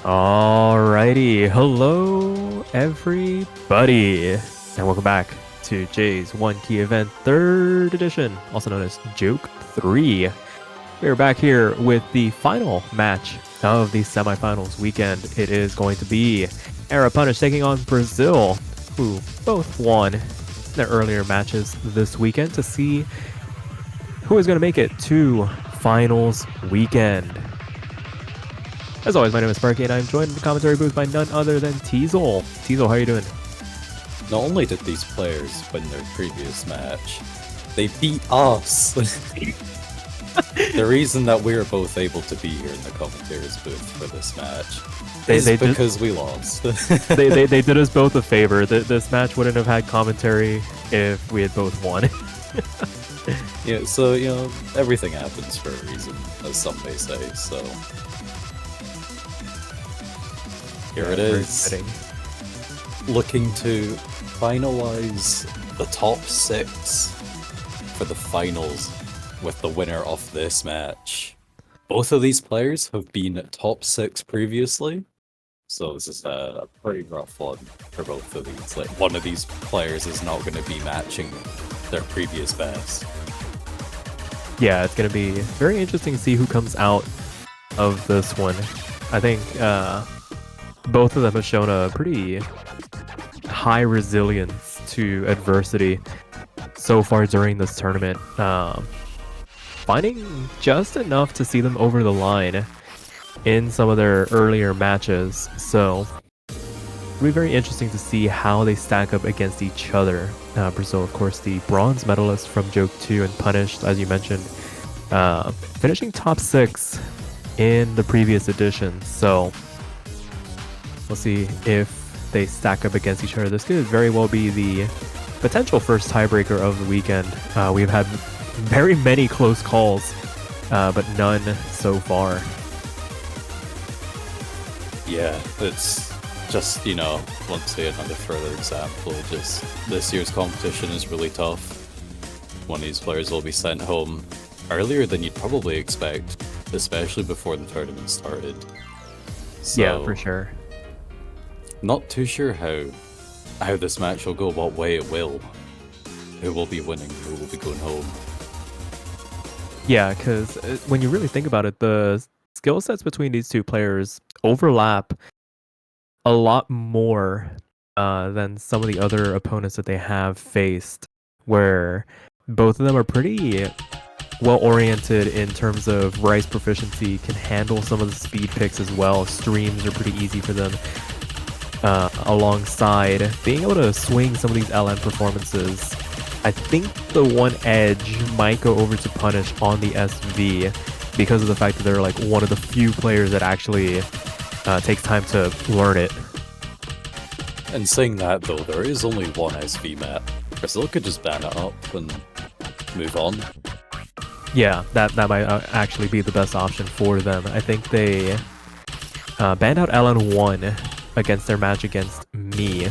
Alrighty, hello everybody, and welcome back to Jay's One Key Event 3rd edition, also known as Joke 3. We are back here with the final match of the semifinals weekend. It is going to be Era Punish taking on Brazil, who both won their earlier matches this weekend, to see who is going to make it to finals weekend. As always, my name is Sparky, and I'm joined in the commentary booth by none other than Teezel. Teezel, how are you doing? Not only did these players win their previous match, they beat us. The reason that we were both able to be here in the commentator's booth for this match is because we lost. they did us both a favor. This match wouldn't have had commentary if we had both won. Yeah, so, everything happens for a reason, as some may say, so... Here it is, looking to finalize the top 6 for the finals with the winner of this match. Both of these players have been top 6 previously, so this is a pretty rough one for both of these. Like, one of these players is not going to be matching their previous best. Yeah, it's going to be very interesting to see who comes out of this one. I think both of them have shown a pretty high resilience to adversity so far during this tournament. Finding just enough to see them over the line in some of their earlier matches. So it'll be very interesting to see how they stack up against each other. Brazil, of course, the bronze medalist from JOKE3 and Punished, as you mentioned, finishing top 6 in the previous edition. So we'll see if they stack up against each other. This could very well be the potential first tiebreaker of the weekend. We've had very many close calls, but none so far. Yeah, it's just, once again, another further example. Just this year's competition is really tough. One of these players will be sent home earlier than you'd probably expect, especially before the tournament started. So, yeah, for sure. Not too sure how this match will go, what way it will. Who will be winning, who will be going home. Yeah, because when you really think about it, the skill sets between these two players overlap a lot more than some of the other opponents that they have faced, where both of them are pretty well-oriented in terms of Rice proficiency, can handle some of the speed picks as well. Streams are pretty easy for them. Alongside being able to swing some of these LN performances. I think the one edge might go over to Punish on the SV because of the fact that they're like one of the few players that actually takes time to learn it. And saying that though, there is only one SV map. Brazil could just ban it up and move on. Yeah, that might actually be the best option for them. I think they banned out LN1 against their match against me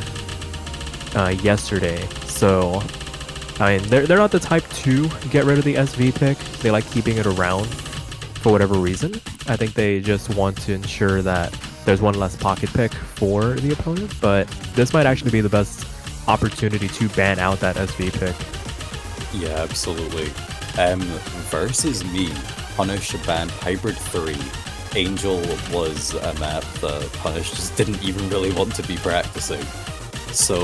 yesterday. So, I mean, they're not the type to get rid of the SV pick. They like keeping it around for whatever reason. I think they just want to ensure that there's one less pocket pick for the opponent, but this might actually be the best opportunity to ban out that SV pick. Yeah, absolutely. Versus me, Punish banned Hybrid 3. Angel was a map that Punish just didn't even really want to be practicing. So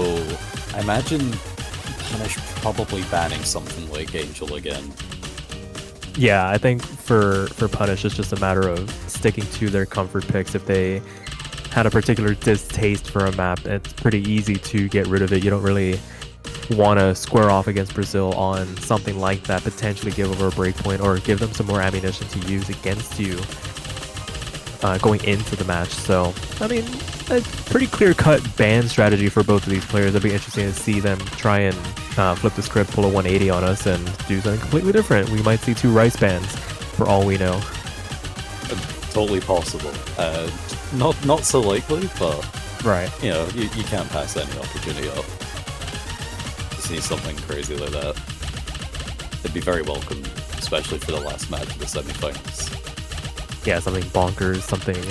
I imagine Punish probably banning something like Angel again. Yeah, I think for Punish, it's just a matter of sticking to their comfort picks. If they had a particular distaste for a map, it's pretty easy to get rid of it. You don't really want to square off against Brazil on something like that, potentially give over a breakpoint or give them some more ammunition to use against you going into the match. So, I mean, a pretty clear-cut ban strategy for both of these players. It'd be interesting to see them try and flip the script, pull a 180 on us, and do something completely different. We might see 2 Rice bans, for all we know. Totally possible. Not so likely, but right. You can't pass any opportunity up. To see something crazy like that, it'd be very welcome, especially for the last match of the semifinals. Yeah, something bonkers, something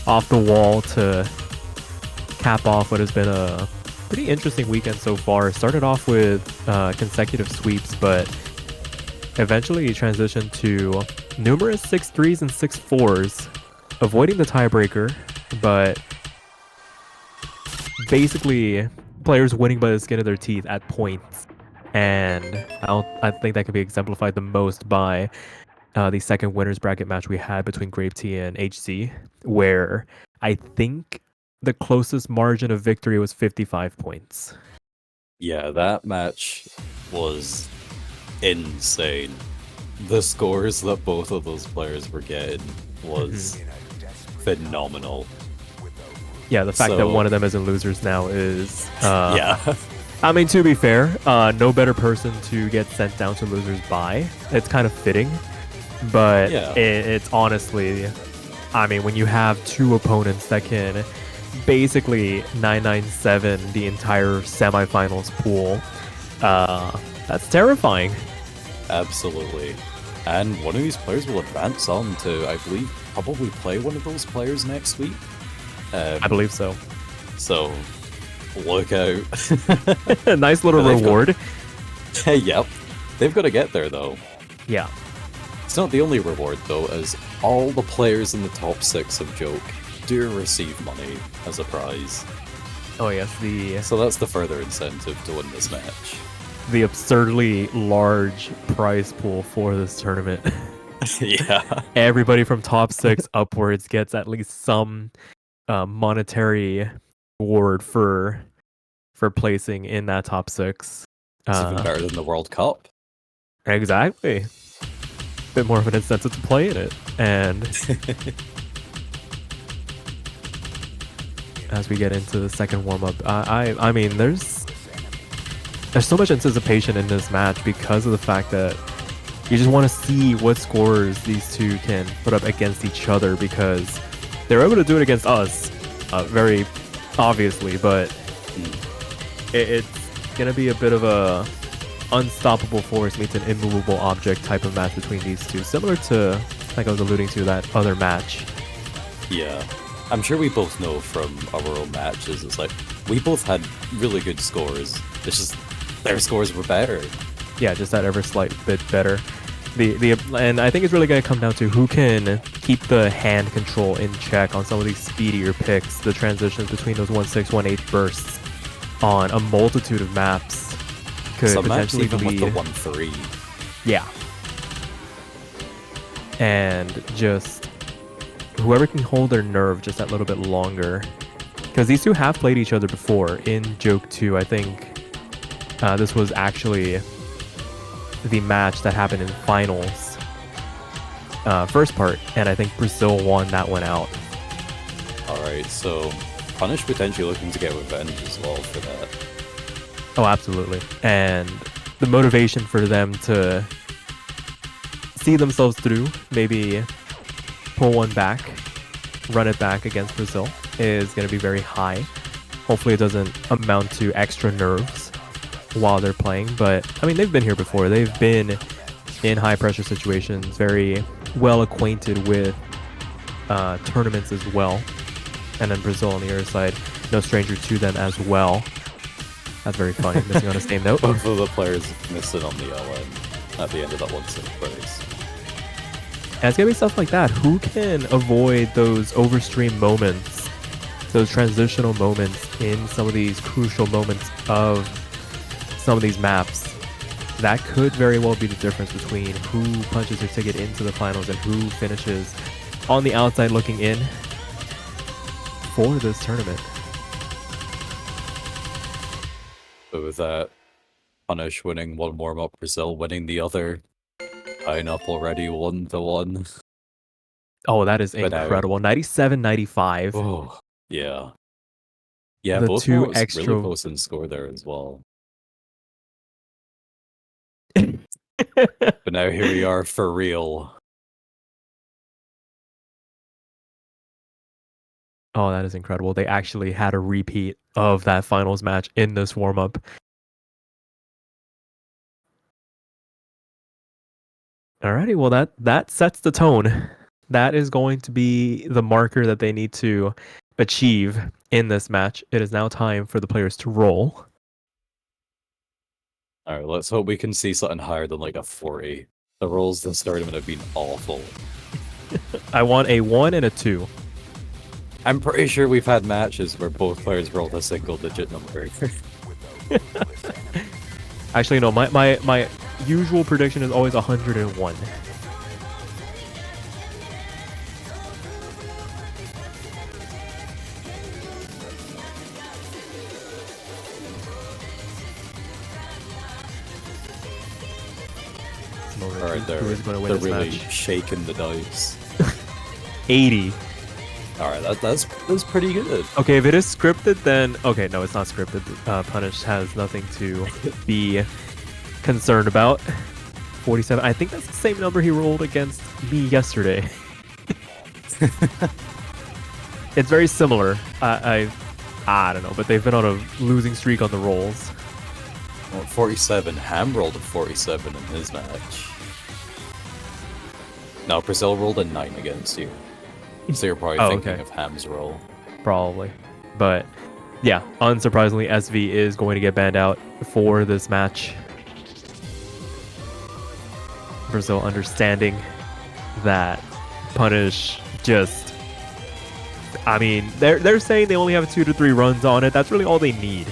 off the wall to cap off what has been a pretty interesting weekend so far. Started off with consecutive sweeps, but eventually transitioned to numerous 6-3s and 6-4s, avoiding the tiebreaker, but basically players winning by the skin of their teeth at points. And I think that could be exemplified the most by the second winners bracket match we had between Grape Tea and HC, where I think the closest margin of victory was 55 points. Yeah, that match was insane. The scores that both of those players were getting was phenomenal. Yeah, the fact that one of them is in losers now is yeah. I mean, to be fair, no better person to get sent down to losers by. It's kind of fitting, but Yeah. it's honestly, I mean, when you have two opponents that can basically 997 the entire semifinals pool, that's terrifying. Absolutely. And one of these players will advance on to, I believe, probably play one of those players next week. I believe so. So, look out. A nice little reward. Yep. They've got to get there, though. Yeah. It's not the only reward, though, as all the players in the top 6 of Joke do receive money as a prize. Oh, yes. So that's the further incentive to win this match. The absurdly large prize pool for this tournament. Yeah. Everybody from top 6 upwards gets at least some monetary reward for placing in that top 6. It's even better than the World Cup. Exactly. Bit more of an incentive to play in it. And as we get into the second warm-up, I mean, there's so much anticipation in this match because of the fact that you just want to see what scores these two can put up against each other, because they're able to do it against us, very obviously, but it's going to be a bit of a unstoppable force meets an immovable object type of match between these two, similar to, like I was alluding to, that other match. Yeah. I'm sure we both know from our own matches, it's like, we both had really good scores. It's just, their scores were better. Yeah, just that ever slight bit better. And I think it's really going to come down to who can keep the hand control in check on some of these speedier picks, the transitions between those 1-6, 1-8 bursts on a multitude of maps. Could some maps potentially even be, with the 1-3. Yeah. And just whoever can hold their nerve just that little bit longer. Because these two have played each other before in JOKE3. I think this was actually the match that happened in finals, first part, and I think Brazil won that one out. Alright, so Punish potentially looking to get revenge as well for that. Oh, absolutely. And the motivation for them to see themselves through, maybe pull one back, run it back against Brazil, is going to be very high. Hopefully it doesn't amount to extra nerves while they're playing, but I mean, they've been here before. They've been in high pressure situations, very well acquainted with tournaments as well. And then Brazil on the other side, no stranger to them as well. That's very funny, missing on a same note. Both of the players missing on the LN at the end of that 1-6 burst. And it's gonna be stuff like that. Who can avoid those overstream moments, those transitional moments in some of these crucial moments of some of these maps? That could very well be the difference between who punches their ticket into the finals and who finishes on the outside looking in for this tournament. But with that, Punish winning one warm-up, Brazil winning the other. Tying up already 1-1. Oh, that is incredible. 97-95. Oh, yeah. Yeah, the both two was extra really close in score there as well. But now here we are for real. Oh, that is incredible. They actually had a repeat of that finals match in this warm-up. Alrighty, well that sets the tone. That is going to be the marker that they need to achieve in this match. It is now time for the players to roll. All right, let's hope we can see something higher than like a 40. The rolls this tournament have been awful. I want a 1 and a 2. I'm pretty sure we've had matches where both players rolled a single-digit number. Actually, no, my usual prediction is always 101. All right, they're really shaking the dice. 80. All right, that's pretty good. Okay, if it is scripted, then okay, no, it's not scripted. Punish has nothing to be concerned about. 47. I think that's the same number he rolled against me yesterday. It's very similar. I don't know, but they've been on a losing streak on the rolls. Well, 47. Ham rolled a 47 in his match. Now Brazil rolled a 9 against you. So you're probably thinking of Ham's roll. Probably. But yeah, unsurprisingly, SV is going to get banned out for this match. Brazil understanding that Punish just... I mean, they're saying they only have 2 to 3 runs on it. That's really all they need.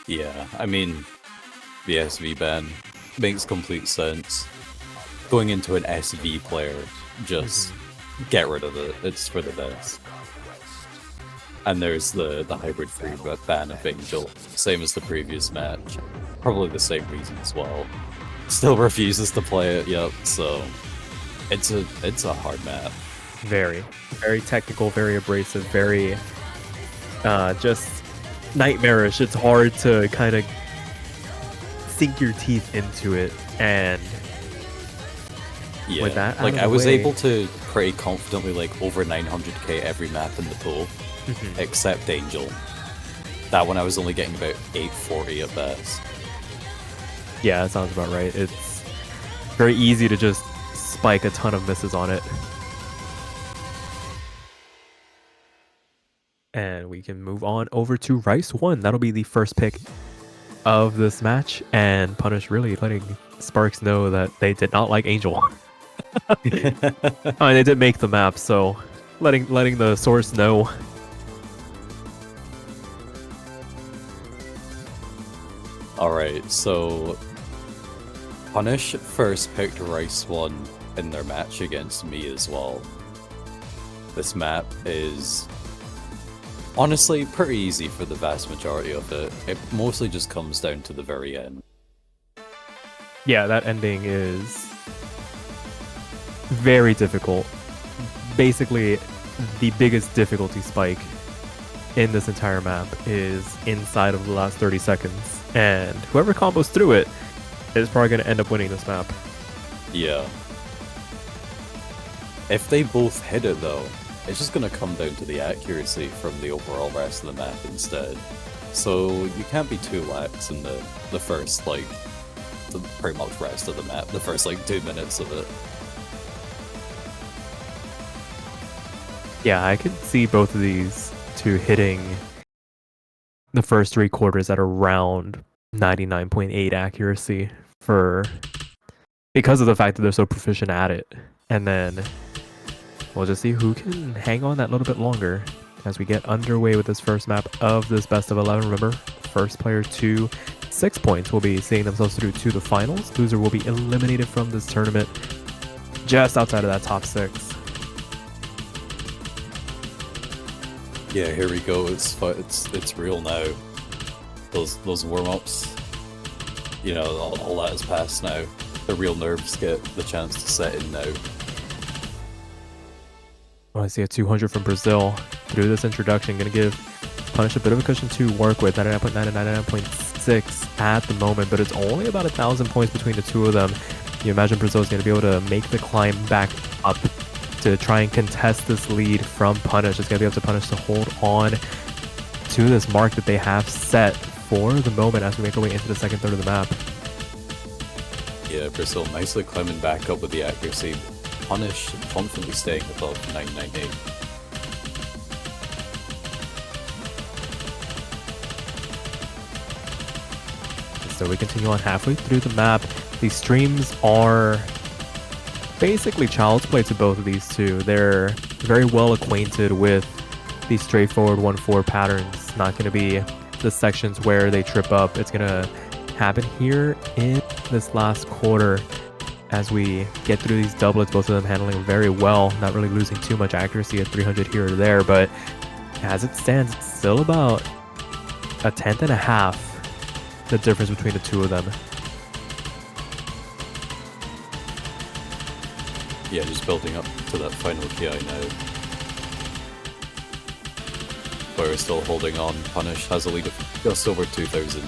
Yeah, I mean, the SV ban makes complete sense. Going into an SV player, just get rid of it. It's for the best. And there's the hybrid 3 ban of Angel, same as the previous match. Probably the same reason as well. Still refuses to play it, yep, so it's a hard map. Very technical, very abrasive, very just nightmarish. It's hard to kind of sink your teeth into it, and yeah, with that like I was able to pretty confidently like over 900k every map in the pool, except Angel. That one I was only getting about 840 at best. Yeah, that sounds about right. It's very easy to just spike a ton of misses on it. And we can move on over to Rice 1. That'll be the first pick of this match. And Punish really letting Sparxe know that they did not like Angel. I mean, they did make the map, so letting the source know. Alright, so Punish first picked Rice 1 in their match against me as well. This map is honestly pretty easy for the vast majority of it. It mostly just comes down to the very end. Yeah, that ending is very difficult. Basically, the biggest difficulty spike in this entire map is inside of the last 30 seconds. And whoever combos through it is probably going to end up winning this map. Yeah. If they both hit it though, it's just going to come down to the accuracy from the overall rest of the map instead. So you can't be too lax in the first, like, the pretty much rest of the map, the first, like, 2 minutes of it. Yeah, I could see both of these two hitting the first 3 quarters at around 99.8 accuracy because of the fact that they're so proficient at it. And then we'll just see who can hang on that little bit longer as we get underway with this first map of this best of 11. Remember, first player to 6 points will be seeing themselves through to the finals. Loser will be eliminated from this tournament just outside of that top 6. Yeah, here we go. It's real now. Those warm-ups, you know, all that is past now. The real nerves get the chance to set in now. I see a 200 from Brazil through this introduction. Going to give Punish a bit of a cushion to work with. 99.9 and 99.6 at the moment, but it's only about 1,000 points between the two of them. You imagine Brazil is going to be able to make the climb back up to try and contest this lead from Punish. It's going to be up to Punish to hold on to this mark that they have set for the moment as we make our way into the second third of the map. Yeah, Brasil nicely climbing back up with the accuracy. Punish confidently staying above 998. So we continue on halfway through the map. These streams are basically child's play to both of these two. They're very well acquainted with these straightforward 1-4 patterns. Not going to be the sections where they trip up. It's going to happen here in this last quarter as we get through these doublets, both of them handling very well, not really losing too much accuracy at 300 here or there, but as it stands, it's still about a tenth and a half the difference between the two of them. Yeah, just building up to that final KI now. We're still holding on. Punish has a lead of just over 2,000.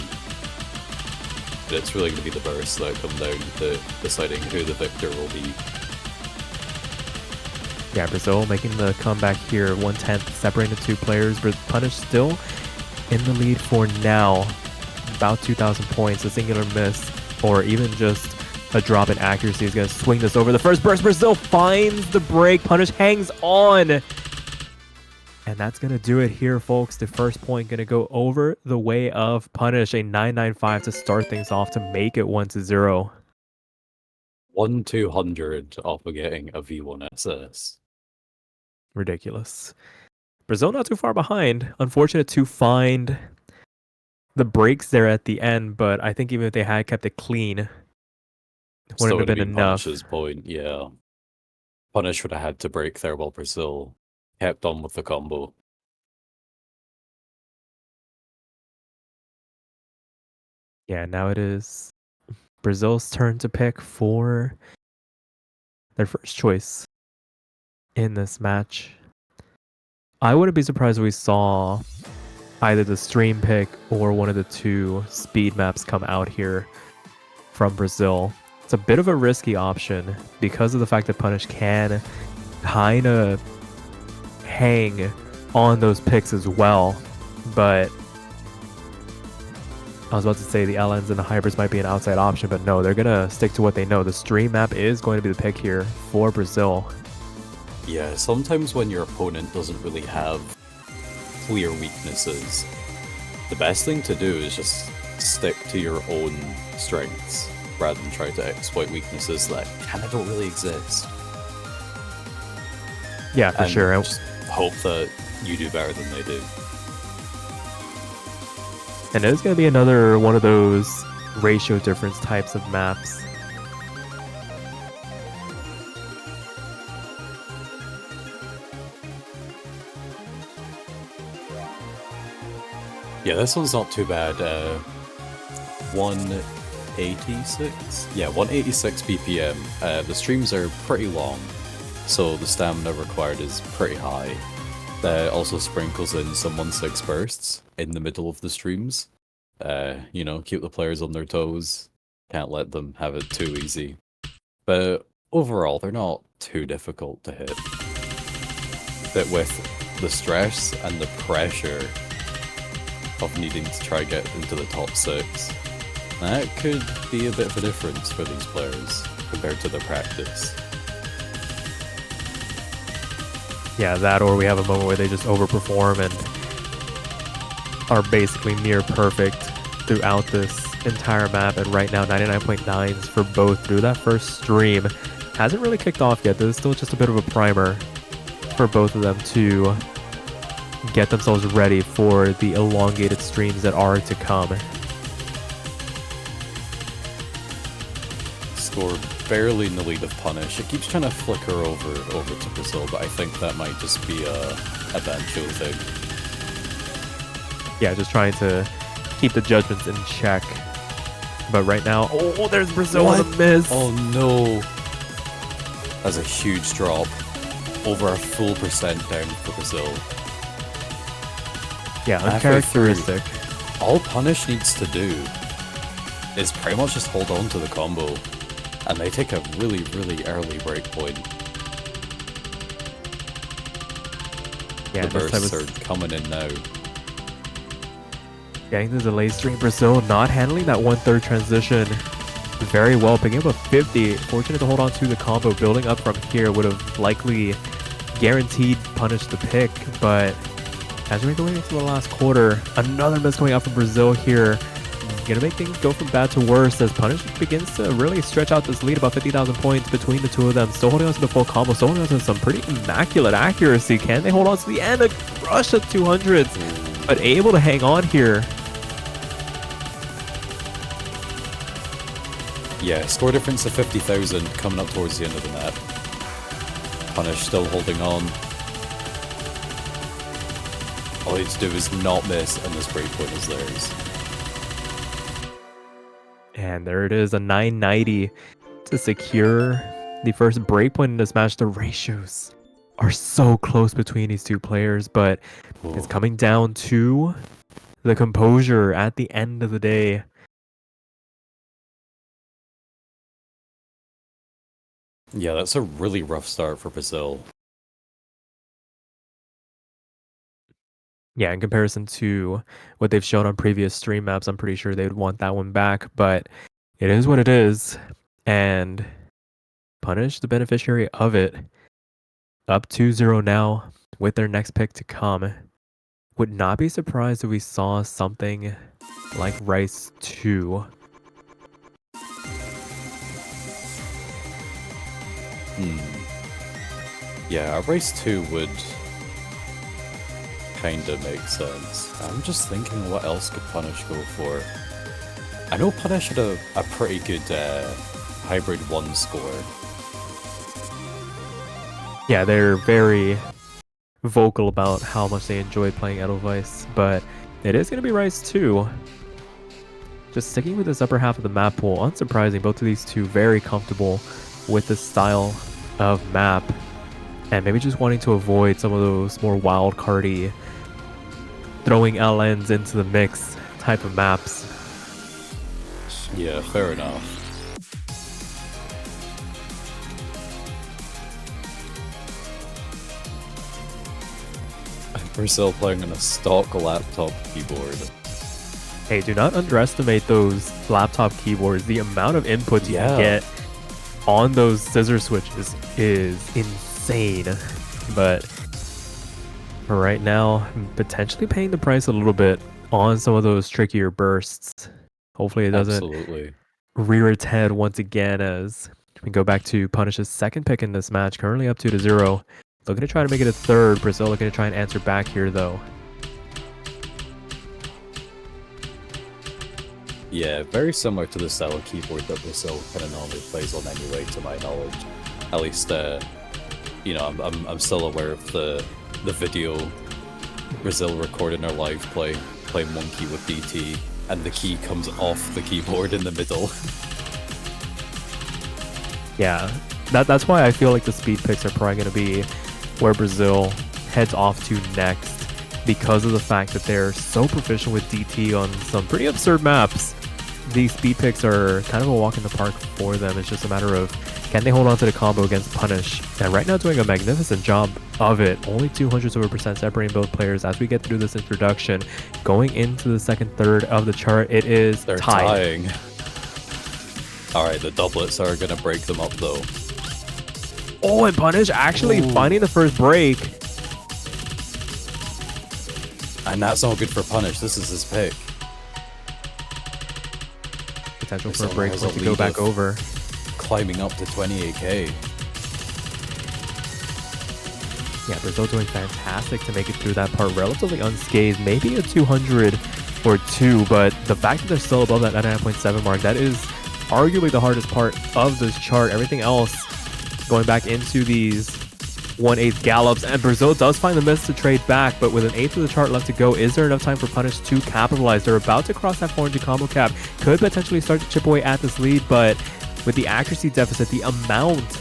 But it's really going to be the bursts that come down to deciding who the victor will be. Yeah, Brasil making the comeback here, 1/10, separating the two players, but Punish still in the lead for now. About 2,000 points, a singular miss, or even just a drop in accuracy is going to swing this over. The first burst, Brasil finds the break. Punish hangs on. And that's going to do it here, folks. The first point going to go over the way of Punish, a 995 to start things off to make it 1-0. 1/200 off of getting a V1 SS. Ridiculous. Brasil not too far behind. Unfortunate to find the breaks there at the end, but I think even if they had kept it clean, it wouldn't have been enough. Punish's point, yeah. Punish would have had to break there while Brasil kept on with the combo. Yeah, now it is Brasil's turn to pick for their first choice in this match. I wouldn't be surprised if we saw either the stream pick or one of the two speed maps come out here from Brasil. It's a bit of a risky option because of the fact that Punish can kind of hang on those picks as well, but I was about to say the LNs and the hybrids might be an outside option, but no, they're gonna stick to what they know. The stream map is going to be the pick here for Brasil. Yeah, sometimes when your opponent doesn't really have clear weaknesses, the best thing to do is just stick to your own strengths rather than try to exploit weaknesses that kind of don't really exist. Yeah, for sure. Just hope that you do better than they do. And it's going to be another one of those ratio difference types of maps. Yeah, this one's not too bad. 186? Yeah, 186 BPM. The streams are pretty long, so the stamina required is pretty high. That also sprinkles in some 1/6 bursts in the middle of the streams. You know, keep the players on their toes. Can't let them have it too easy. But overall, they're not too difficult to hit. But with the stress and the pressure of needing to try get into the top 6, that could be a bit of a difference for these players compared to their practice. Yeah, that or we have a moment where they just overperform and are basically near perfect throughout this entire map. And right now, 99.9s for both through that first stream. Hasn't really kicked off yet. This is still just a bit of a primer for both of them to get themselves ready for the elongated streams that are to come. Score barely in the lead of Punish. It keeps trying to flicker over to Brasil, but I think that might just be a Bancho thing. Yeah, just trying to keep the judgments in check. But right now, oh, there's Brasil on a miss. Oh no. That's a huge drop. Over a full percent down for Brasil. Yeah, uncharacteristic. All Punish needs to do is pretty much just hold on to the combo. And they take a really, really early break point. Yeah, the bursts are coming in now. Getting the delay stream. Brazil not handling that 1/3 transition very well, picking up a 50. Fortunate to hold on to the combo. Building up from here would have likely guaranteed punish the pick, but as we make our way into the last quarter, another miss coming out from Brazil here. Gonna make things go from bad to worse as Punish begins to really stretch out this lead, about 50,000 points between the two of them. Still holding on to the full combo, still holding on to some pretty immaculate accuracy. Can they hold on to the end? A rush of 200s, but able to hang on here. Yeah, score difference of 50,000 coming up towards the end of the map. Punish still holding on. All he needs to do is not miss, and this breakpoint is theirs. And there it is, a 990 to secure the first breakpoint in this match. The ratios are so close between these two players, but it's coming down to the composure at the end of the day. Yeah, that's a really rough start for Brazil. Yeah, in comparison to what they've shown on previous stream maps, I'm pretty sure they would want that one back, but it is what it is. And Punish, the beneficiary of it, up 2-0 now with their next pick to come. Would not be surprised if we saw something like Rice 2. Yeah, Rice 2 would kind of make sense. I'm just thinking what else could Punish go for. I know Punish had a pretty good hybrid 1 score. Yeah, they're very vocal about how much they enjoy playing Edelweiss, but it is going to be Rice 2. Just sticking with this upper half of the map pool, unsurprising, both of these two very comfortable with this style of map, and maybe just wanting to avoid some of those more wild cardy, throwing LNs into the mix type of maps. Yeah, fair enough. Brazil playing on a stock laptop keyboard. Hey, do not underestimate those laptop keyboards. The amount of inputs you can get on those scissor switches is insane. But for right now, potentially paying the price a little bit on some of those trickier bursts. Hopefully it doesn't rear its head once again as we go back to Punish's second pick in this match, currently up 2-0. Looking to try to make it a third. Brazil looking to try and answer back here, though. Yeah, very similar to the style of keyboard that Brazil kind of normally plays on anyway, to my knowledge. At least, you know, I'm still aware of the video Brazil recording their live play, playing Monkey with DT, and the key comes off the keyboard in the middle. Yeah, that's why I feel like the speed picks are probably going to be where Brazil heads off to next, because of the fact that they're so proficient with DT on some pretty absurd maps. These speed picks are kind of a walk in the park for them. It's just a matter of, can they hold on to the combo against Punish? And right now doing a magnificent job of it. Only 200% separating both players as we get through this introduction. Going into the second third of the chart, it is They're tied. tying. Alright, the doublets are going to break them up though. Oh, and Punish actually finding the first break. And that's not good for Punish. This is his pick. Potential for a break to go back over. Climbing up to 28k. Yeah, Brazil doing fantastic to make it through that part relatively unscathed. Maybe a 200 or 2, but the fact that they're still above that 99.7 mark, that is arguably the hardest part of this chart. Everything else going back into these 1/8 gallops, and Brazil does find the miss to trade back, but with an eighth of the chart left to go, is there enough time for Punish to capitalize? They're about to cross that 400 combo cap, could potentially start to chip away at this lead, but with the accuracy deficit, the amount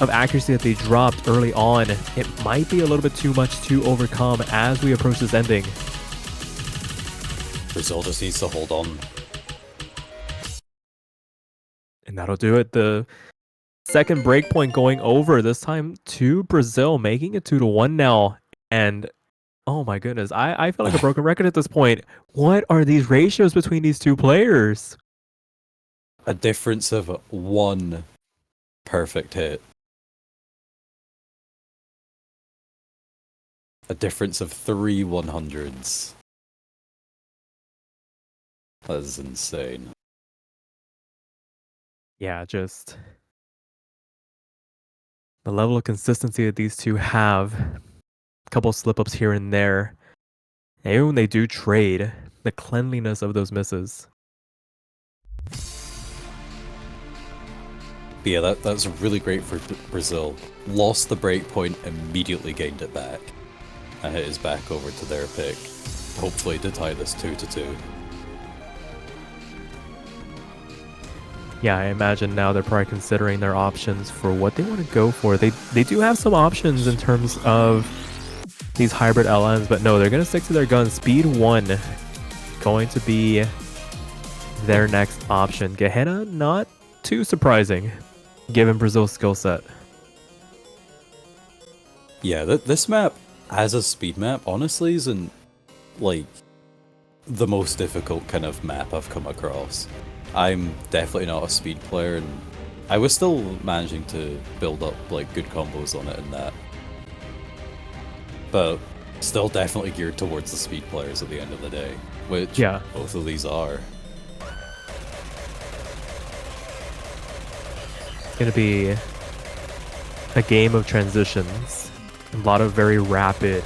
of accuracy that they dropped early on, it might be a little bit too much to overcome as we approach this ending. Brazil just needs to hold on. And that'll do it. The second breakpoint going over, this time to Brazil, making it 2-1 now. And Oh my goodness. I feel like a broken record at this point. What are these ratios between these two players? A difference of one perfect hit. A difference of 3 100s. That is insane. Yeah, just the level of consistency that these two have. A couple slip ups here and there. And even when they do trade, the cleanliness of those misses. But yeah, that's really great for Brazil. Lost the break point, immediately gained it back. And it is back over to their pick. Hopefully to tie this 2-2. Yeah, I imagine now they're probably considering their options for what they want to go for. They do have some options in terms of these hybrid LNs, but no, they're going to stick to their guns. Speed 1 going to be their next option. Gehenna, not too surprising, given Brazil's skill set. Yeah, this map, as a speed map, honestly isn't, like, the most difficult kind of map I've come across. I'm definitely not a speed player, and I was still managing to build up, like, good combos on it and that. But still definitely geared towards the speed players at the end of the day, which both of these are. It's going to be a game of transitions. A lot of very rapid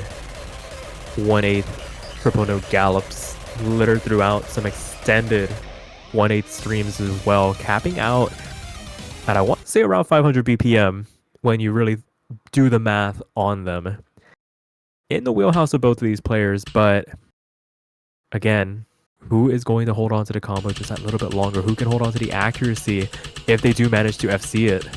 1/8 triple note gallops littered throughout, some extended 1/8 streams as well, capping out at, I want to say, around 500 BPM when you really do the math on them. In the wheelhouse of both of these players, but again, who is going to hold on to the combo just that little bit longer? Who can hold on to the accuracy if they do manage to FC it?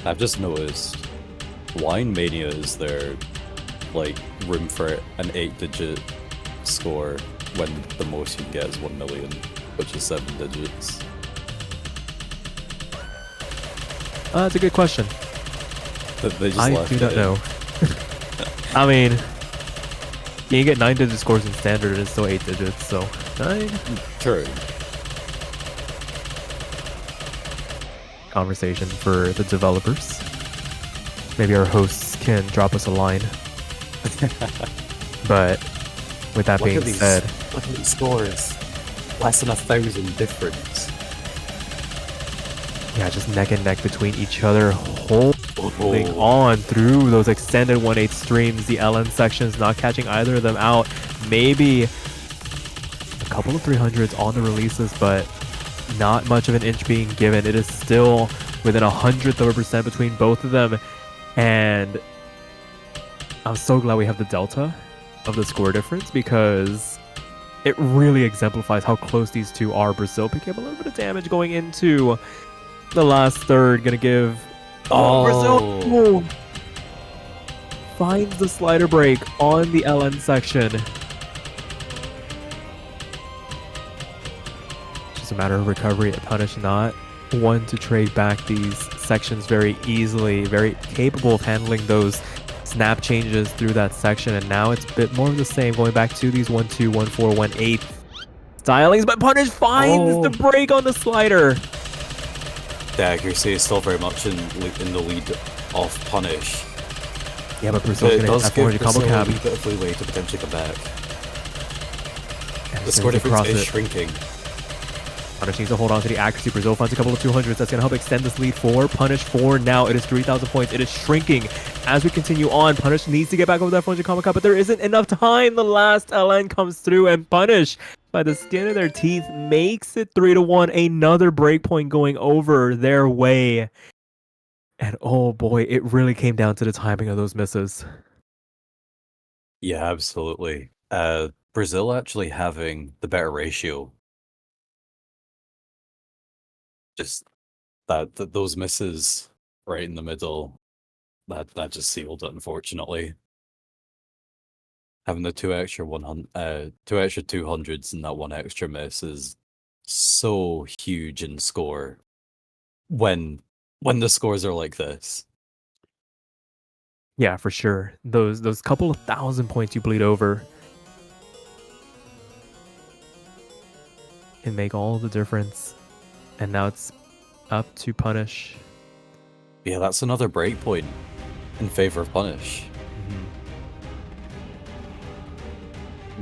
I've just noticed Wine Mania is their, like, room for an 8-digit score when the most you can get is 1 million, which is 7 digits. That's a good question. They just I do not know. I mean, you can get 9-digit scores in standard and it's still 8 digits, so 9. True. Conversation for the developers. Maybe our hosts can drop us a line. But with that being said, look at these scores. Less than 1,000 difference. Yeah, just neck and neck between each other, holding on through those extended 1/8 streams. The LN sections not catching either of them out. Maybe a couple of 300s on the releases, but not much of an inch being given. It is still within 100th of a percent between both of them. And I'm so glad we have the delta of the score difference, because it really exemplifies how close these two are. Brazil picking up a little bit of damage going into the last third. Gonna give Brazil finds the slider break on the LN section. Just a matter of recovery. Punish not one to trade back these sections very easily, very capable of handling those snap changes through that section. And now it's a bit more of the same, going back to these 1-2, 1-4, 1-8 stylings, but Punish finds the break on the slider. The accuracy is still very much in the lead of Punish. Yeah, but Brazil can hit that 400 combo cap. A bit of leeway to potentially come back. The score difference is shrinking. Punish needs to hold on to the accuracy. Brazil finds a couple of 200s. That's going to help extend this lead for Punish. For now, it is 3,000 points. It is shrinking as we continue on. Punish needs to get back over that 400 combo cap, but there isn't enough time. The last LN comes through, and Punish, by the skin of their teeth, makes it 3-1. Another breakpoint going over their way. And oh boy, it really came down to the timing of those misses. Yeah, absolutely. Brazil actually having the better ratio. Just those misses right in the middle, that just sealed it, unfortunately. Having the two extra 200s and that one extra miss is so huge in score when the scores are like this. Yeah, for sure. Those couple of 1,000 points you bleed over can make all the difference. And now it's up to Punish. Yeah, that's another break point in favor of Punish.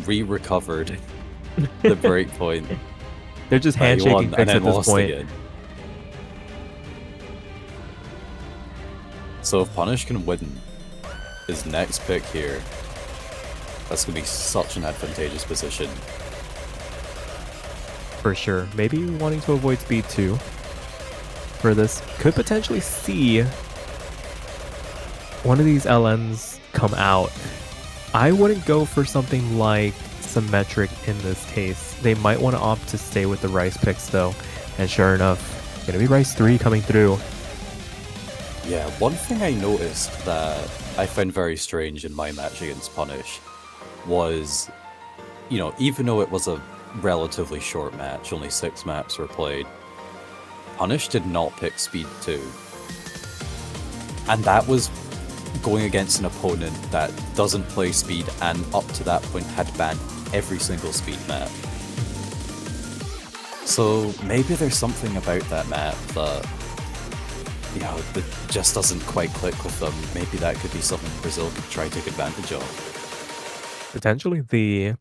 Recovered the break point. They're just handshaking picks at this point. Again. So if Punish can win his next pick here, that's going to be such an advantageous position. For sure. Maybe wanting to avoid speed too. For this, could potentially see one of these LNs come out. I wouldn't go for something like symmetric in this case. They might want to opt to stay with the Rice picks though. And sure enough, gonna be Rice 3 coming through. Yeah, one thing I noticed that I found very strange in my match against Punish was, you know, even though it was a relatively short match, only 6 maps were played, Punish did not pick Speed 2. And that was going against an opponent that doesn't play Speed and up to that point had banned every single Speed map. So maybe there's something about that map that, you know, that just doesn't quite click with them. Maybe that could be something Brazil could try to take advantage of. Potentially the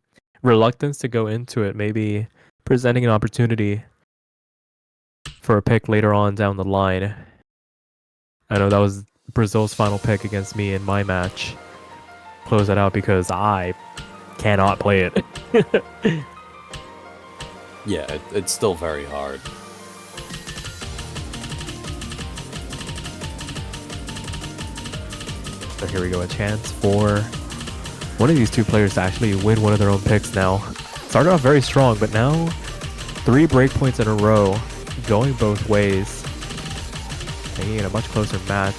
reluctance to go into it, maybe presenting an opportunity for a pick later on down the line. I know that was Brazil's final pick against me in my match. Close that out because I cannot play it. Yeah, it's still very hard. So here we go, a chance for one of these two players to actually win one of their own picks now. Started off very strong, but now 3 breakpoints in a row, going both ways, making it a much closer match.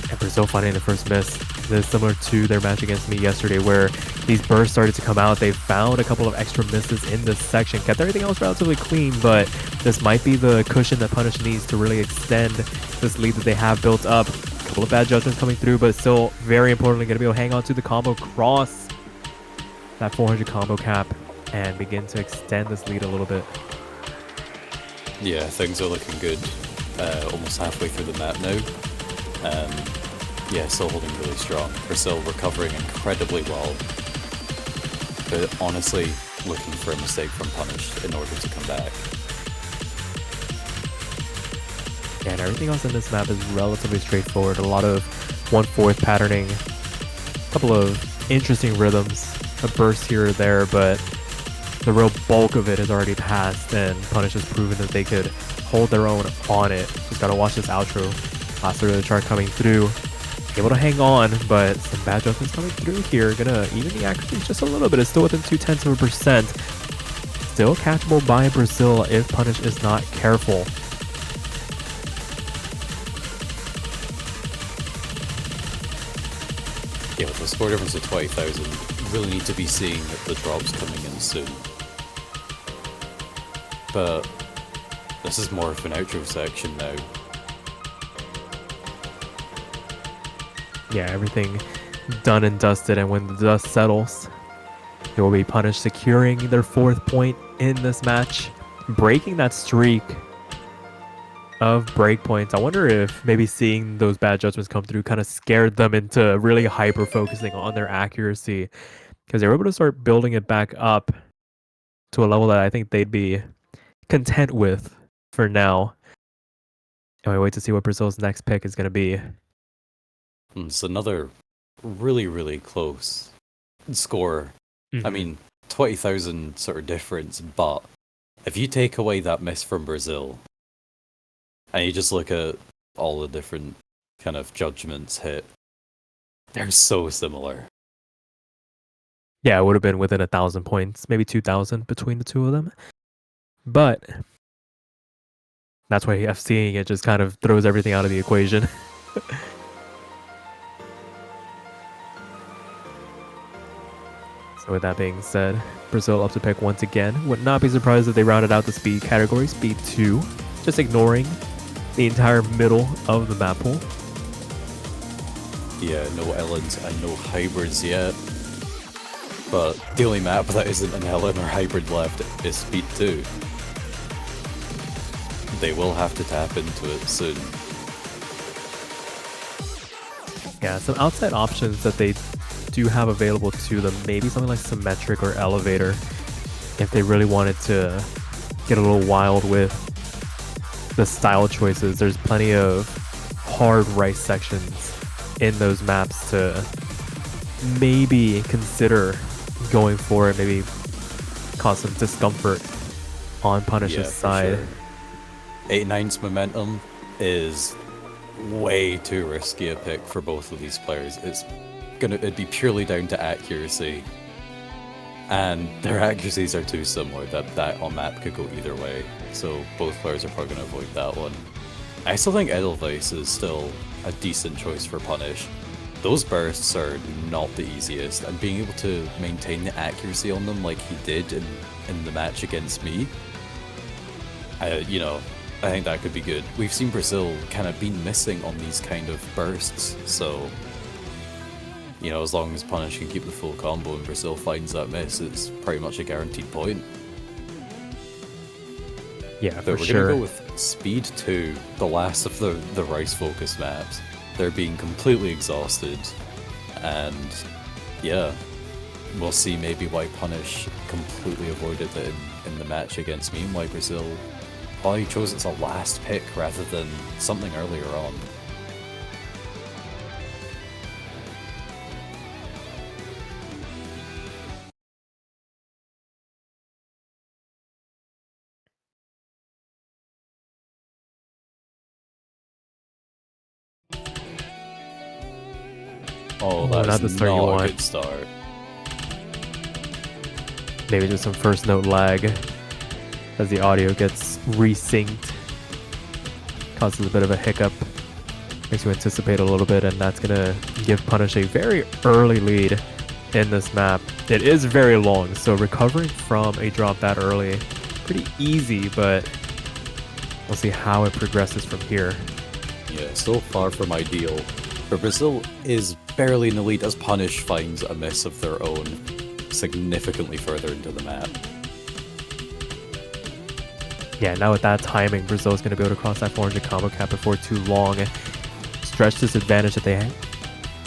And Brazil finding the first miss. This is similar to their match against me yesterday where these bursts started to come out. They found a couple of extra misses in this section. Kept everything else relatively clean, but this might be the cushion that Punish needs to really extend this lead that they have built up. A couple of bad judgments coming through, but still very importantly going to be able to hang on to the combo, cross that 400 combo cap, and begin to extend this lead a little bit. Yeah, things are looking good. Almost halfway through the map now. Yeah, still holding really strong. Brazil recovering incredibly well. But honestly, looking for a mistake from Punish in order to come back. Yeah, and everything else in this map is relatively straightforward. A lot of 1/4 patterning, a couple of interesting rhythms, a burst here or there, but the real bulk of it is already passed, and Punish has proven that they could hold their own on it. Just gotta watch this outro. Last third of the chart coming through. Able to hang on, but some bad judgments coming through here. Gonna even the accuracy just a little bit. It's still within 0.2%. Still catchable by Brazil if Punish is not careful. Yeah, with the score difference of 20,000, really need to be seeing the drops coming in soon. But this is more of an outro section now. Yeah, everything done and dusted, and when the dust settles, it will be Punish securing their 4th point in this match, breaking that streak of breakpoints. I wonder if maybe seeing those bad judgments come through kind of scared them into really hyper focusing on their accuracy, because they were able to start building it back up to a level that I think they'd be content with for now. And we wait to see what Brazil's next pick is going to be. It's another really, really close score. I mean, 20,000 sort of difference, but if you take away that miss from Brazil, and you just look at all the different kind of judgments hit, they're so similar. Yeah, it would have been within 1,000 points, maybe 2,000 between the two of them. But that's why FCing it just kind of throws everything out of the equation. So with that being said, Brazil up to pick once again. Would not be surprised if they rounded out the speed category, speed 2, just ignoring the entire middle of the map pool. Yeah, no Ellens and no hybrids yet. But the only map that isn't an Ellen or hybrid left is speed 2. They will have to tap into it soon. Yeah, some outside options that they do have available to them, maybe something like Symmetric or Elevator, if they really wanted to get a little wild with the style choices. There's plenty of hard rice sections in those maps to maybe consider going for it, maybe cause some discomfort on Punish's side. Sure. 8-9's momentum is way too risky a pick for both of these players. It'd be purely down to accuracy, and their accuracies are too similar that on map could go either way. So both players are probably going to avoid that one. I still think Edelweiss is still a decent choice for Punish. Those bursts are not the easiest, and being able to maintain the accuracy on them like he did in the match against me, I think that could be good. We've seen Brazil kind of been missing on these kind of bursts, so as long as Punish can keep the full combo and Brazil finds that miss, it's pretty much a guaranteed point. Yeah, but for we're sure. Gonna go with speed 2, the last of the rice focus maps. They're being completely exhausted, and yeah, we'll see maybe why Punish completely avoided it in the match against me, and why Brazil probably chose it as a last pick rather than something earlier on. Oh, that's not the start you not want. a good start. Maybe just some first note lag as the audio gets resynced. Causes a bit of a hiccup. Makes you anticipate a little bit, and that's going to give Punish a very early lead in this map. It is very long, so recovering from a drop that early, pretty easy, but we'll see how it progresses from here. Yeah, so far from ideal. But Brazil is barely in the lead as Punish finds a miss of their own significantly further into the map. Yeah, now with that timing, Brazil is going to be able to cross that 400 combo cap before too long. Stretch this advantage that they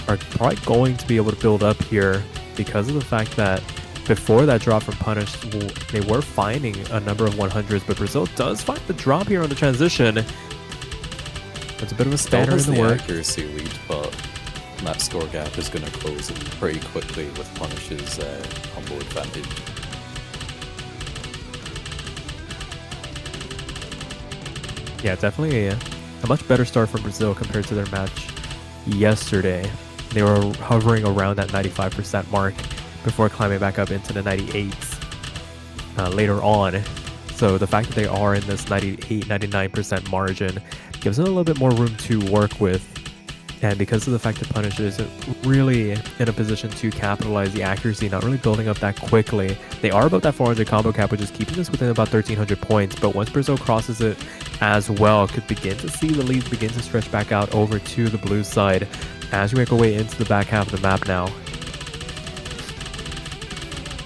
are probably going to be able to build up here because of the fact that before that drop from Punish, they were finding a number of 100s, but Brazil does find the drop here on the transition. It's a bit of a spanner in the works. Accuracy lead, but that score gap is going to close it pretty quickly with Punish's combo advantage. Yeah, definitely a much better start from Brazil compared to their match yesterday. They were hovering around that 95% mark before climbing back up into the 98s later on. So the fact that they are in this 98-99% margin gives them a little bit more room to work with. And because of the fact that Punish isn't really in a position to capitalize the accuracy, not really building up that quickly, they are about that 400 combo cap, which is keeping us within about 1,300 points. But once Brazil crosses it as well, could begin to see the leads begin to stretch back out over to the blue side as we make our way into the back half of the map now.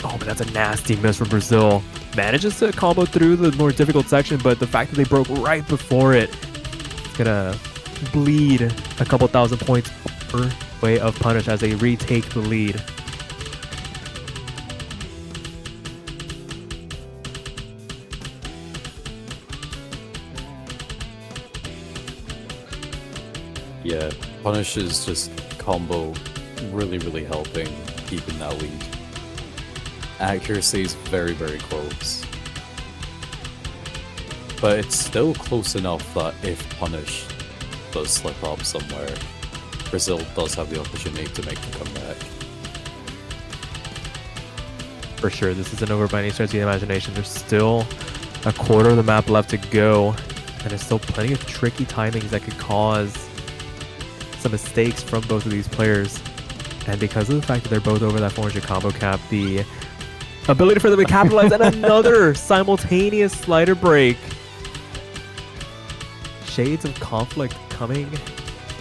Oh, but that's a nasty miss from Brazil. Manages to combo through the more difficult section, but the fact that they broke right before it, it's gonna bleed a couple thousand points per way of Punish as they retake the lead. Yeah, Punish is just combo really helping keeping that lead. Accuracy is very close. But it's still close enough that if Punish does slip up somewhere, Brazil does have the opportunity to make the comeback. For sure, this isn't over by any stretch of the imagination. There's still a quarter of the map left to go, and there's still plenty of tricky timings that could cause some mistakes from both of these players. And because of the fact that they're both over that 400 combo cap, the ability for them to capitalize on another simultaneous slider break. Shades of conflict coming.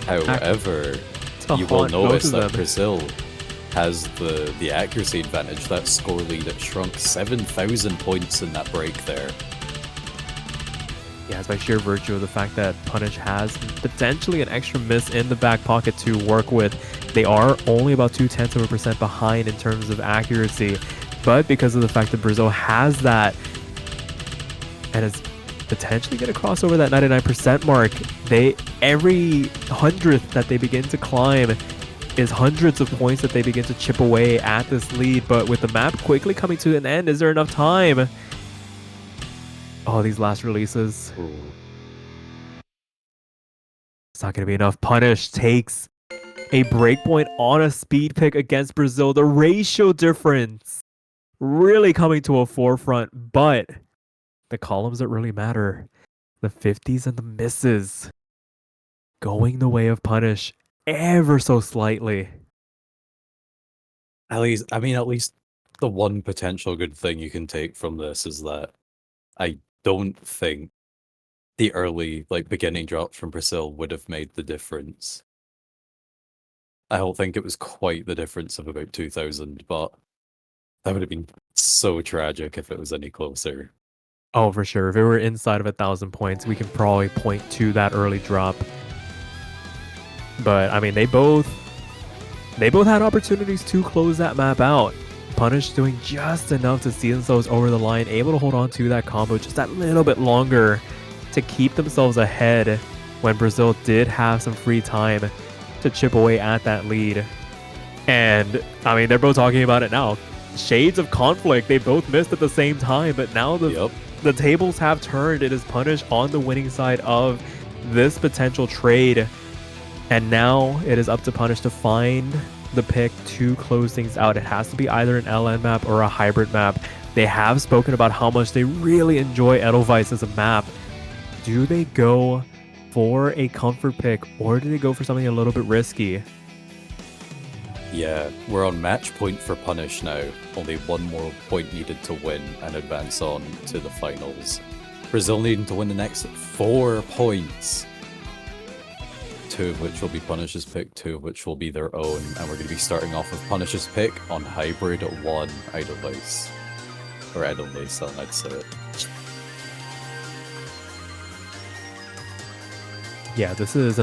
However, you will notice that Brazil has the accuracy advantage. That score lead, it shrunk 7,000 points in that break there. Yeah, it's by sheer virtue of the fact that Punish has potentially an extra miss in the back pocket to work with. They are only about 0.2% behind in terms of accuracy, but because of the fact that Brazil has that and is potentially going to cross over that 99% mark, every 100th that they begin to climb is hundreds of points that they begin to chip away at this lead. But with the map quickly coming to an end, is there enough time? Oh, these last releases. Ooh. It's not going to be enough. Punish takes a breakpoint on a speed pick against Brazil. The ratio difference really coming to a forefront, but the columns that really matter, the 50s and the misses, going the way of Punish ever so slightly. At least the one potential good thing you can take from this is that I don't think the early, beginning drops from Brazil would have made the difference. I don't think it was quite the difference of about 2,000, but that would have been so tragic if it was any closer. Oh, for sure. If it were inside of 1,000 points, we can probably point to that early drop. But I mean, they both had opportunities to close that map out. Punish doing just enough to see themselves over the line, able to hold on to that combo just that little bit longer to keep themselves ahead when Brazil did have some free time to chip away at that lead. And I mean, they're both talking about it now. Shades of conflict. They both missed at the same time, but now the tables have turned. It is Punish on the winning side of this potential trade. And now it is up to Punish to find the pick to close things out. It has to be either an LN map or a hybrid map. They have spoken about how much they really enjoy Edelweiss as a map. Do they go for a comfort pick, or do they go for something a little bit risky? Yeah, we're on match point for Punish now. Only one more point needed to win and advance on to the finals. Brazil needing to win the next 4 points. 2 of which will be Punish's pick, 2 of which will be their own. And we're going to be starting off with Punish's pick on Hybrid 1 Edelweiss. Or Edelweiss, I'd say it. Yeah, this is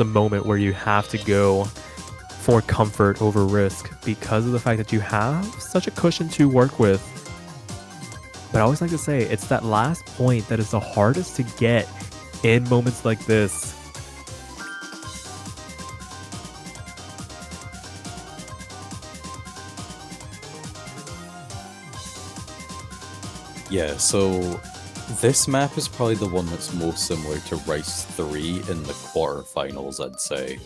a moment where you have to go for comfort over risk because of the fact that you have such a cushion to work with. But I always like to say, it's that last point that is the hardest to get in moments like this. Yeah, so this map is probably the one that's most similar to Rice 3 in the quarterfinals, I'd say.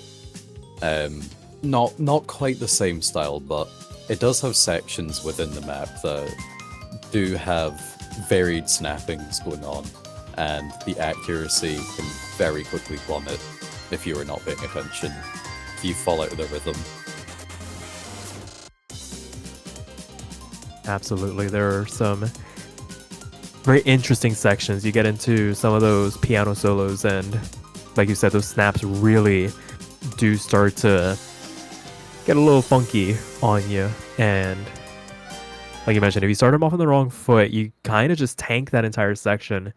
Not quite the same style, but it does have sections within the map that do have varied snappings going on, and the accuracy can very quickly plummet if you are not paying attention, if you fall out of the rhythm. Absolutely, there are some very interesting sections. You get into some of those piano solos, and like you said, those snaps really do start to get a little funky on you. And like you mentioned, if you start them off on the wrong foot, you kind of just tank that entire section.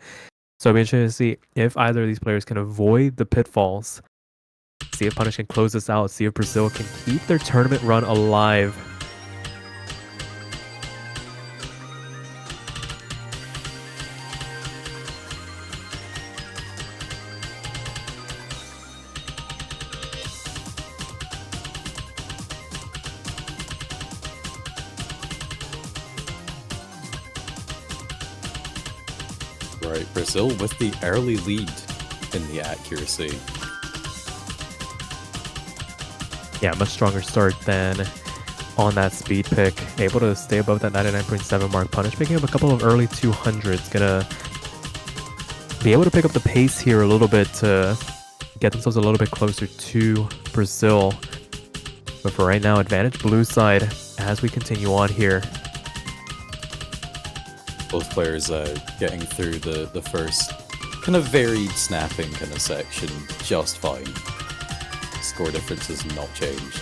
So I'll be interested to see if either of these players can avoid the pitfalls, see if Punish can close this out, see if Brazil can keep their tournament run alive. Right, Brazil with the early lead in the accuracy. Yeah, much stronger start than on that speed pick. Able to stay above that 99.7 mark. Punish picking up a couple of early 200s. Gonna be able to pick up the pace here a little bit to get themselves a little bit closer to Brazil. But for right now, advantage blue side as we continue on here. Both players getting through the first kind of varied snapping kind of section just fine. Score difference has not changed.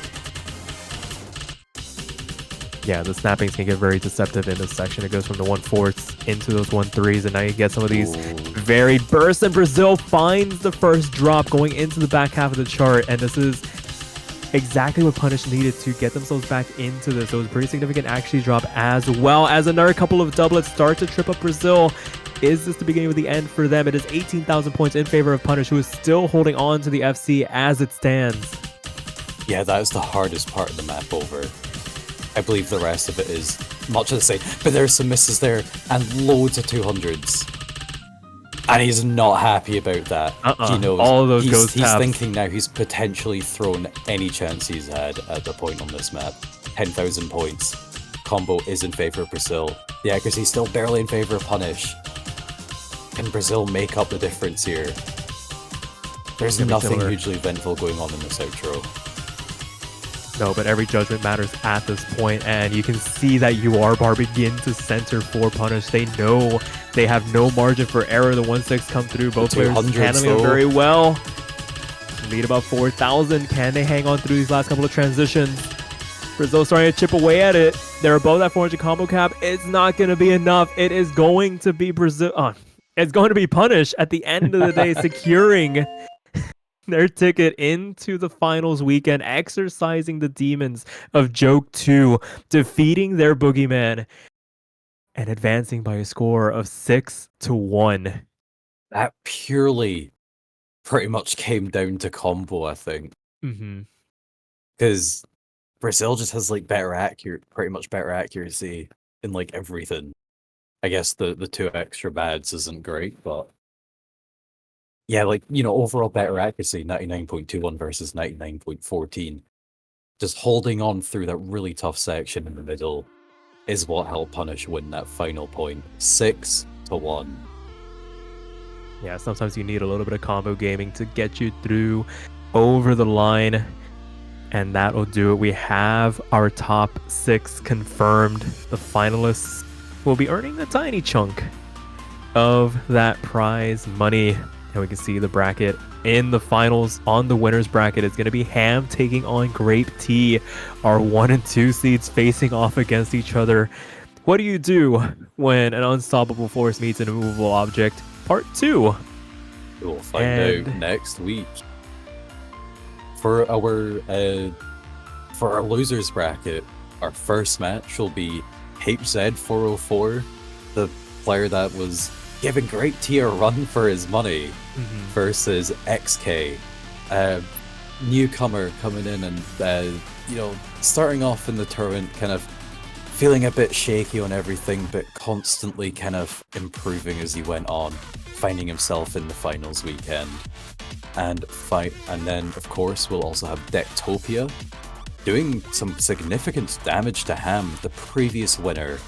Yeah, the snappings can get very deceptive in this section. It goes from the 1/4s into those 1/3s, and now you get some of these varied bursts, and Brazil finds the first drop going into the back half of the chart, and this is exactly what Punish needed to get themselves back into this. So it was a pretty significant actually drop, as well as another couple of doublets start to trip up Brazil. Is this the beginning of the end for them? It is 18,000 points in favor of Punish, who is still holding on to the FC as it stands. Yeah, that is the hardest part of the map over. I believe the rest of it is much of the same, but there's some misses there and loads of 200s. And he's not happy about that. He knows all of those ghost he's taps. thinking now he's potentially thrown any chance he's had at the point on this map. 10,000 points. Combo is in favor of Brazil. The accuracy is still barely in favor of Punish. Can Brazil make up the difference here? There's nothing hugely eventful going on in this outro. No, but every judgment matters at this point, and you can see that UR begin to center for Punish. They know they have no margin for error. The 1/6 come through. Both players handling it very well. Lead about 4,000. Can they hang on through these last couple of transitions? Brazil starting to chip away at it. They're above that 400 combo cap. It's not going to be enough. It is going to be Brazil. It's going to be Punish at the end of the day, securing their ticket into the finals weekend, exercising the demons of JOKE3, defeating their boogeyman, and advancing by a score of 6-1. That purely pretty much came down to combo, I think. Because Brazil just has like pretty much better accuracy in like everything. I guess the 2 extra bads isn't great, but yeah, like, you know, overall better accuracy, 99.21 versus 99.14. Just holding on through that really tough section in the middle is what helped Punish win that final point. 6-1. Yeah, sometimes you need a little bit of combo gaming to get you through over the line, and that'll do it. We have our top 6 confirmed. The finalists will be earning a tiny chunk of that prize money. And we can see the bracket in the finals. On the winners bracket, it's going to be Ham taking on Grape Tea, our 1 and 2 seeds facing off against each other. What do you do when an unstoppable force meets an immovable object? Part 2. We'll find out next week. For our losers bracket, our first match will be HZ404, the player that was giving Grape Tea a run for his money, versus XK, newcomer coming in and you know, starting off in the tournament kind of feeling a bit shaky on everything, but constantly kind of improving as he went on, finding himself in the finals weekend. And then of course we'll also have Dectopia doing some significant damage to Ham, the previous winner,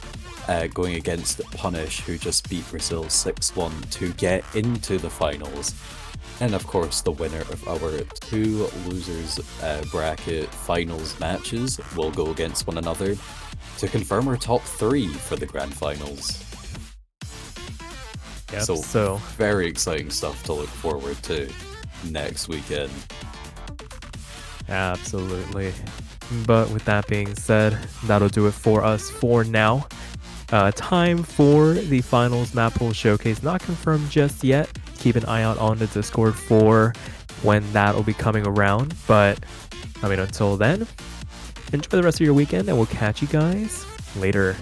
going against Punish, who just beat Brazil 6-1 to get into the finals. And of course, the winner of our 2 losers bracket finals matches will go against one another to confirm our top 3 for the grand finals. Yep, so very exciting stuff to look forward to next weekend. Absolutely. But with that being said, that'll do it for us for now. Time for the finals map pool showcase. Not confirmed just yet. Keep an eye out on the Discord for when that will be coming around. But I mean, until then, enjoy the rest of your weekend, and we'll catch you guys later.